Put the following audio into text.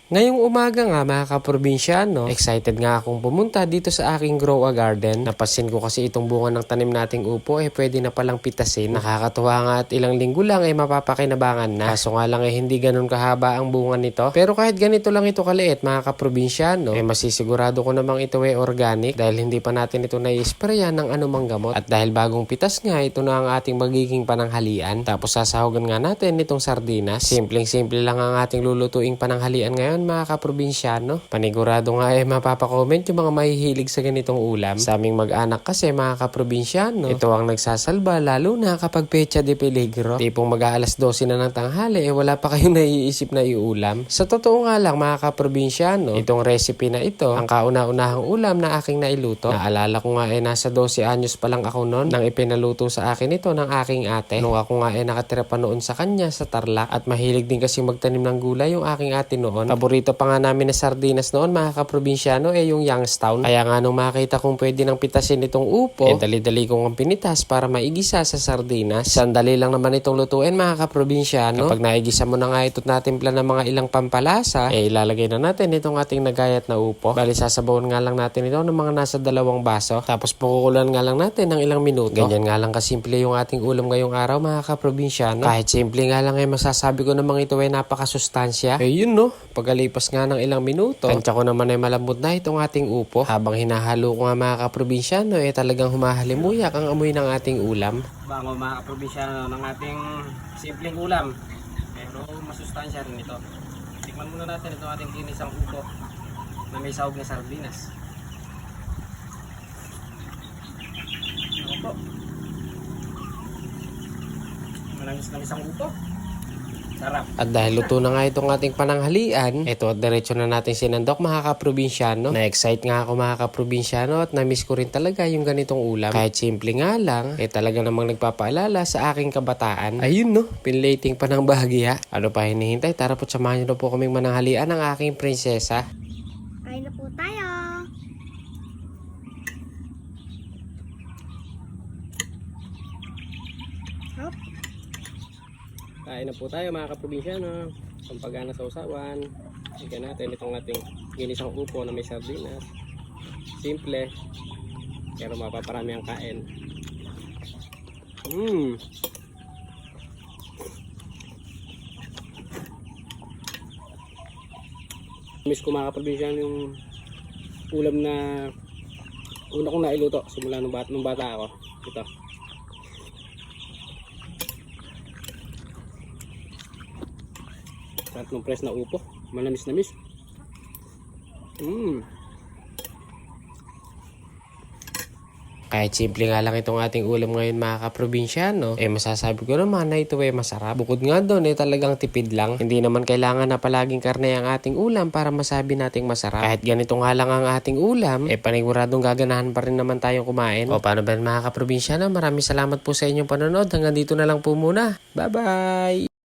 Ngayong umaga nga mga kaprobinsyano, excited nga akong pumunta dito sa aking grow a garden. Napasin ko kasi itong bunga ng tanim nating upo pwede na palang pitasin. Nakakatuwa nga at ilang linggo lang mapapakinabangan na. Kaso nga lang hindi ganun kahaba ang bunga nito. Pero kahit ganito lang ito kaliit mga kaprobinsyano, masisigurado ko namang ito organic dahil hindi pa natin ito na-sprayan ng anumang gamot. At dahil bagong pitas nga, ito na ang ating magiging pananghalian. Tapos sasahugan nga natin itong sardinas. Simpleng-simple lang ang ating lulutuing pananghalian ngayon mga kaprobinsyano. Panigurado nga mapapakomment yung mga mahihilig sa ganitong ulam. Sa aming mag-anak kasi mga kaprobinsyano, ito ang nagsasalba lalo na kapag pecha de peligro. Tipong mag-aalas 12 na ng tanghali wala pa kayong naiisip na iulam. Sa totoo nga lang mga kaprobinsyano, itong recipe na ito, ang kauna-unahang ulam na aking nailuto. Naalala ko nga nasa 12 anyos pa lang ako noon nang ipinaluto sa akin ito ng aking ate. Nung ako nga nakatira pa noon sa kanya sa Tarlac at mahilig din kasi magtanim ng gulay yung aking ate noon. Paborito pa nga namin na sardinas noon mga kaprobinsyano yung Youngstown. Kaya nga nung makita kong pwede nang pitasin itong upo, dali-dali kong ang pinitas para maigisa sa sardinas. Sandali lang naman itong lutuin mga kaprobinsyano. Kapag naigisa mo na nga ito't natimpla ng mga ilang pampalasa, ilalagay na natin itong ating nagayat na upo. Bali sasabawan nga lang natin ito ng mga nasa 2 baso. Tapos pukukulan nga lang natin ng ilang minuto. Ganyan nga lang kasimple yung ating ulam ngayong araw mga kaprobinsyano. Kahit simple nga lang masasabi ko namang ito napakasustansya. Yun no, pagkalipas nga ng ilang minuto, tansya ko naman malambot na itong ating upo. Habang hinahalo ko nga mga kaprobinsyano, talagang humahalimuyak ang amoy ng ating ulam. Bango mga kaprobinsyano ng ating simpleng ulam. Pero masustansya rin ito. Tikman muna natin itong ating ginisang upo na may sahog na sardinas. Upo. Manamis-namis ang upo. Sarap. At dahil luto na nga itong ating pananghalian, ito at diretso na natin sinandok mga kaprobinsyano. Na-excite nga ako mga kaprobinsyano at na-miss ko rin talaga yung ganitong ulam. Kahit simple nga lang, talaga namang nagpapaalala sa aking kabataan. Ayun no, pinlating pa ng bahagya. Ano pa hinihintay? Tara po't samahan nyo na po kaming mananghalian ng aking prinsesa. Kain na po tayo. Hop. Kain na po tayo mga kaprobinsyano. Pampagana sa usawan. Bigyan natin itong ating ginisang upo na may sardinas. Simple. Pero mapaparami ang kain. Miss ko mga kaprobinsyano yung ulam na una kong nailuto simula nung bata ako. Ito. Sarap ng press na upo. Manamis-namis. Kahit simple nga lang itong ating ulam ngayon mga kaprobinsyano, masasabi ko naman na ito masarap. Bukod nga doon talagang tipid lang. Hindi naman kailangan na palaging karne ang ating ulam para masabi nating masarap. Kahit ganito nga lang ang ating ulam, paniguradong gaganahan pa rin naman tayong kumain. O paano ba mga kaprobinsyano, maraming salamat po sa inyong panonood. Hanggang dito na lang po muna. Bye bye!